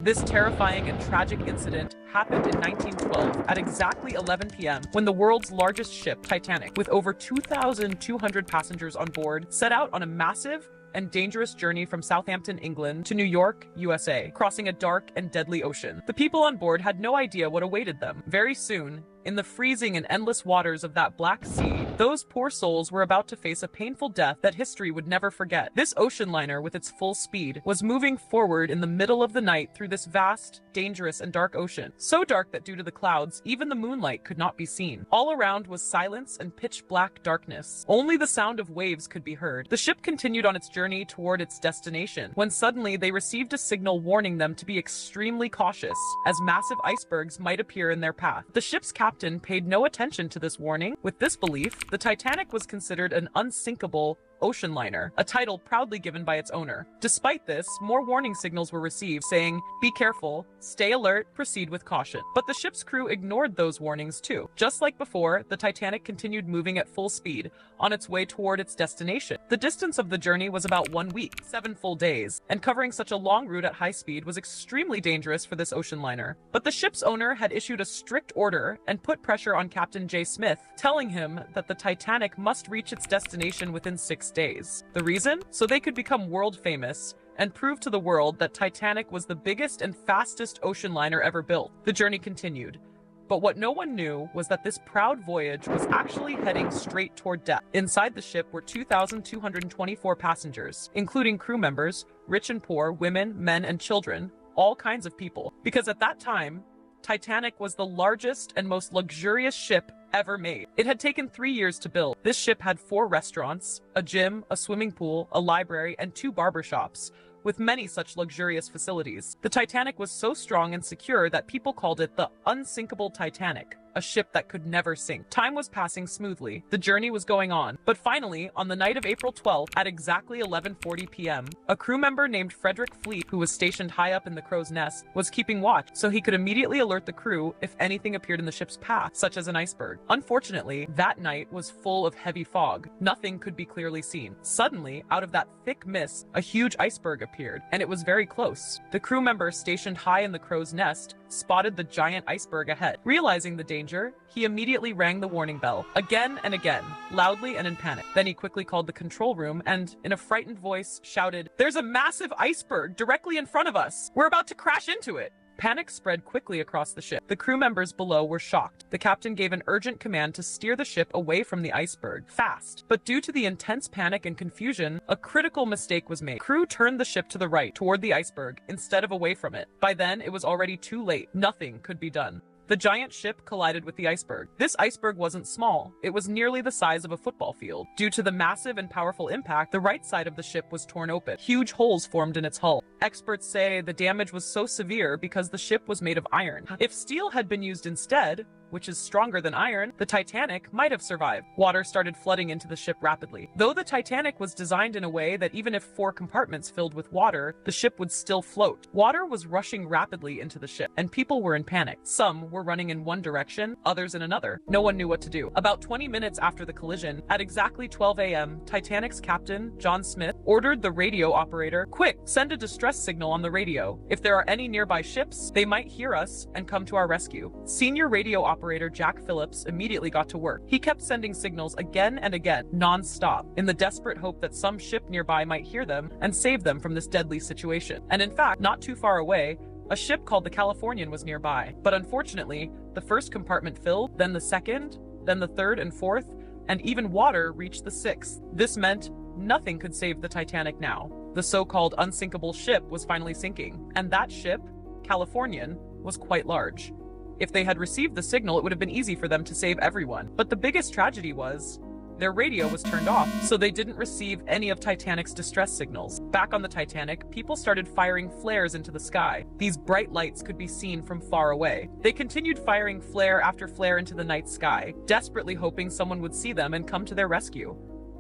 This terrifying and tragic incident happened in 1912 at exactly 11 p.m. when the world's largest ship, Titanic, with over 2,200 passengers on board, set out on a massive and dangerous journey from Southampton, England to New York, USA, crossing a dark and deadly ocean. The people on board had no idea what awaited them. Very soon, in the freezing and endless waters of that Black Sea, those poor souls were about to face a painful death that history would never forget. This ocean liner, with its full speed, was moving forward in the middle of the night through this vast, dangerous, and dark ocean. So dark that due to the clouds, even the moonlight could not be seen. All around was silence and pitch-black darkness. Only the sound of waves could be heard. The ship continued on its journey toward its destination, when suddenly they received a signal warning them to be extremely cautious, as massive icebergs might appear in their path. The ship's captain paid no attention to this warning. With this belief, the Titanic was considered an unsinkable ocean liner, a title proudly given by its owner. Despite this, more warning signals were received saying, "Be careful, stay alert, proceed with caution." But the ship's crew ignored those warnings too. Just like before, the Titanic continued moving at full speed on its way toward its destination. The distance of the journey was about 1 week, 7 full days, and covering such a long route at high speed was extremely dangerous for this ocean liner. But the ship's owner had issued a strict order and put pressure on Captain J. Smith, telling him that the Titanic must reach its destination within 6 days. The reason? So they could become world famous and prove to the world that Titanic was the biggest and fastest ocean liner ever built. The journey continued. But what no one knew was that this proud voyage was actually heading straight toward death. Inside the ship were 2,224 passengers, including crew members, rich and poor, women, men, and children, all kinds of people. Because at that time, Titanic was the largest and most luxurious ship ever made. It had taken 3 years to build. This ship had 4 restaurants, a gym, a swimming pool, a library, and 2 barbershops, with many such luxurious facilities. The Titanic was so strong and secure that people called it the unsinkable Titanic, a ship that could never sink. Time was passing smoothly. The journey was going on. But finally, on the night of April 12th, at exactly 11:40 p.m., a crew member named Frederick Fleet, who was stationed high up in the crow's nest, was keeping watch so he could immediately alert the crew if anything appeared in the ship's path, such as an iceberg. Unfortunately, that night was full of heavy fog. Nothing could be clearly seen. Suddenly, out of that thick mist, a huge iceberg appeared, and it was very close. The crew member stationed high in the crow's nest spotted the giant iceberg ahead. Realizing the danger, he immediately rang the warning bell, again and again, loudly and in panic. Then he quickly called the control room and, in a frightened voice, shouted, "There's a massive iceberg directly in front of us! We're about to crash into it!" Panic spread quickly across the ship. The crew members below were shocked. The captain gave an urgent command to steer the ship away from the iceberg, fast. But due to the intense panic and confusion, a critical mistake was made. Crew turned the ship to the right, toward the iceberg, instead of away from it. By then, it was already too late. Nothing could be done. The giant ship collided with the iceberg. This iceberg wasn't small. It was nearly the size of a football field. Due to the massive and powerful impact, the right side of the ship was torn open. Huge holes formed in its hull. Experts say the damage was so severe because the ship was made of iron. If steel had been used instead, which is stronger than iron, the Titanic might have survived. Water started flooding into the ship rapidly. Though the Titanic was designed in a way that even if 4 compartments filled with water, the ship would still float. Water was rushing rapidly into the ship, and people were in panic. Some were running in one direction, others in another. No one knew what to do. About 20 minutes after the collision, at exactly 12 a.m., Titanic's captain, John Smith, ordered the radio operator, "Quick, send a distress signal on the radio. If there are any nearby ships, they might hear us and come to our rescue." Senior radio operator Jack Phillips immediately got to work. He kept sending signals again and again, non-stop, in the desperate hope that some ship nearby might hear them and save them from this deadly situation. And in fact, not too far away, a ship called the Californian was nearby. But unfortunately, the first compartment filled, then the second, then the third and fourth, and even water reached the 6th. This meant nothing could save the Titanic now. The so-called unsinkable ship was finally sinking, and that ship, Californian, was quite large. If they had received the signal, it would have been easy for them to save everyone. But the biggest tragedy was, their radio was turned off, so they didn't receive any of Titanic's distress signals. Back on the Titanic, people started firing flares into the sky. These bright lights could be seen from far away. They continued firing flare after flare into the night sky, desperately hoping someone would see them and come to their rescue.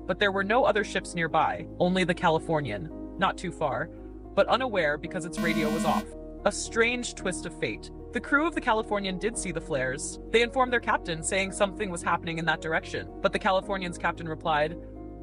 But there were no other ships nearby, only the Californian, not too far, but unaware because its radio was off. A strange twist of fate. The crew of the Californian did see the flares. They informed their captain, saying something was happening in that direction. But the Californian's captain replied,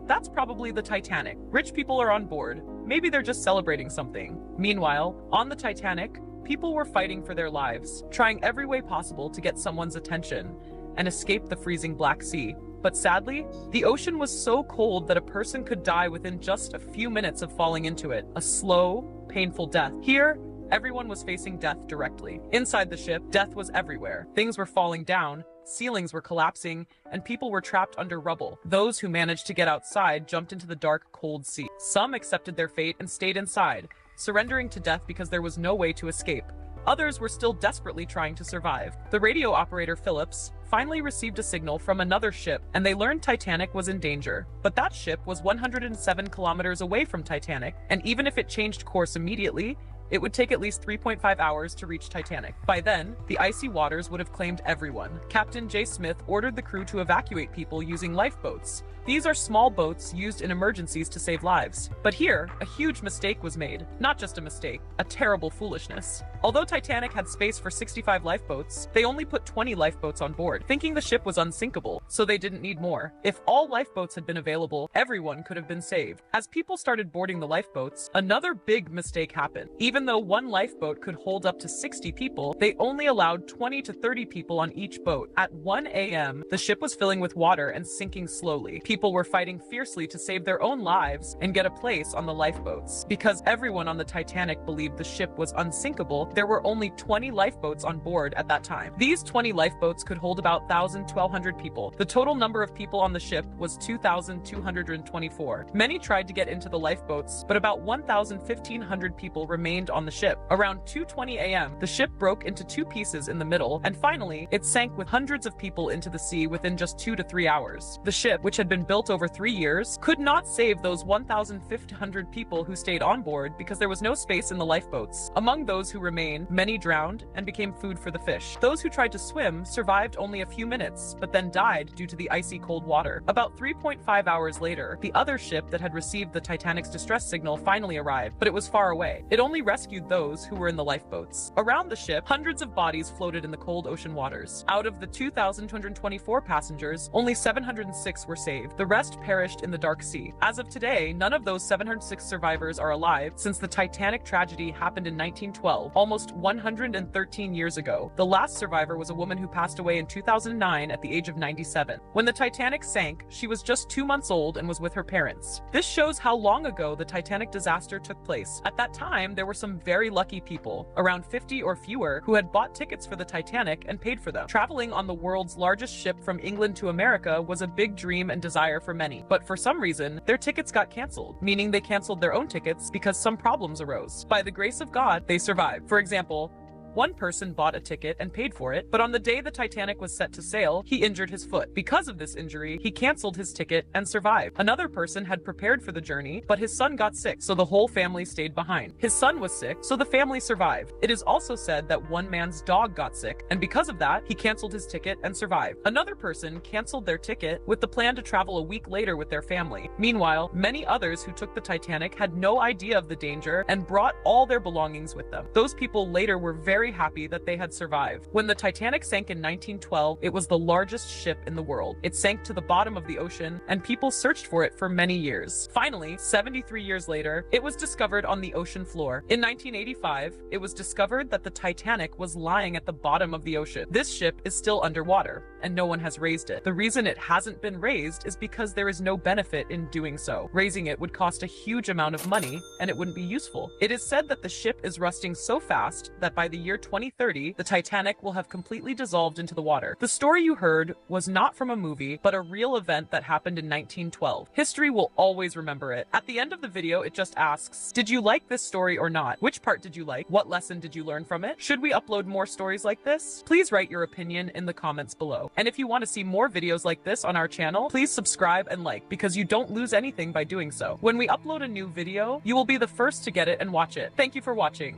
"That's probably the Titanic. Rich people are on board. Maybe they're just celebrating something." Meanwhile, on the Titanic, People were fighting for their lives, trying every way possible to get someone's attention and escape the freezing Black Sea. But sadly, the ocean was so cold that a person could die within just a few minutes of falling into it. A slow, painful death. Here, everyone was facing death directly. Inside the ship, death was everywhere. Things were falling down, ceilings were collapsing, and people were trapped under rubble. Those who managed to get outside jumped into the dark, cold sea. Some accepted their fate and stayed inside, surrendering to death because there was no way to escape. Others were still desperately trying to survive. The radio operator Phillips finally received a signal from another ship, and they learned Titanic was in danger. But that ship was 107 kilometers away from Titanic, and even if it changed course immediately, it would take at least 3.5 hours to reach Titanic. By then, the icy waters would have claimed everyone. Captain J. Smith ordered the crew to evacuate people using lifeboats. These are small boats used in emergencies to save lives. But here, a huge mistake was made. Not just a mistake, a terrible foolishness. Although Titanic had space for 65 lifeboats, they only put 20 lifeboats on board, thinking the ship was unsinkable, so they didn't need more. If all lifeboats had been available, everyone could have been saved. As people started boarding the lifeboats, another big mistake happened. Even though one lifeboat could hold up to 60 people, they only allowed 20 to 30 people on each boat. At 1 a.m., the ship was filling with water and sinking slowly. People were fighting fiercely to save their own lives and get a place on the lifeboats. Because everyone on the Titanic believed the ship was unsinkable, there were only 20 lifeboats on board at that time. These 20 lifeboats could hold about 1,200 people. The total number of people on the ship was 2,224. Many tried to get into the lifeboats, but about 1,500 people remained on the ship. Around 2:20 a.m., the ship broke into two pieces in the middle, and finally, it sank with hundreds of people into the sea within just 2 to 3 hours. The ship, which had been built over 3 years, could not save those 1,500 people who stayed on board because there was no space in the lifeboats. Among those who remained, many drowned and became food for the fish. Those who tried to swim survived only a few minutes, but then died due to the icy cold water. About 3.5 hours later, the other ship that had received the Titanic's distress signal finally arrived, but it was far away. It only rescued those who were in the lifeboats. Around the ship, hundreds of bodies floated in the cold ocean waters. Out of the 2,224 passengers, only 706 were saved. The rest perished in the dark sea. As of today, none of those 706 survivors are alive since the Titanic tragedy happened in 1912, almost 113 years ago. The last survivor was a woman who passed away in 2009 at the age of 97. When the Titanic sank, she was just 2 months old and was with her parents. This shows how long ago the Titanic disaster took place. At that time, there were some very lucky people, around 50 or fewer, who had bought tickets for the Titanic and paid for them. Traveling on the world's largest ship from England to America was a big dream and desire for many, but for some reason, their tickets got canceled, meaning they canceled their own tickets because some problems arose. By the grace of God, they survived. For example, one person bought a ticket and paid for it, but on the day the Titanic was set to sail, he injured his foot. Because of this injury, he canceled his ticket and survived. Another person had prepared for the journey, but his son got sick, so the whole family stayed behind. His son was sick, so the family survived. It is also said that one man's dog got sick, and because of that, he canceled his ticket and survived. Another person canceled their ticket with the plan to travel a week later with their family. Meanwhile, many others who took the Titanic had no idea of the danger and brought all their belongings with them. Those people later were very happy that they had survived. When the Titanic sank in 1912, it was the largest ship in the world. It sank to the bottom of the ocean, and people searched for it for many years. Finally, 73 years later, it was discovered on the ocean floor. In 1985, it was discovered that the Titanic was lying at the bottom of the ocean. This ship is still underwater, and no one has raised it. The reason it hasn't been raised is because there is no benefit in doing so. Raising it would cost a huge amount of money, and it wouldn't be useful. It is said that the ship is rusting so fast that by the year 2030, the Titanic will have completely dissolved into the water. The story you heard was not from a movie, but a real event that happened in 1912. History will always remember it. At the end of the video, it just asks, did you like this story or not? Which part did you like? What lesson did you learn from it? Should we upload more stories like this? Please write your opinion in the comments below. And if you want to see more videos like this on our channel, please subscribe and like, because you don't lose anything by doing so. When we upload a new video, you will be the first to get it and watch it. Thank you for watching.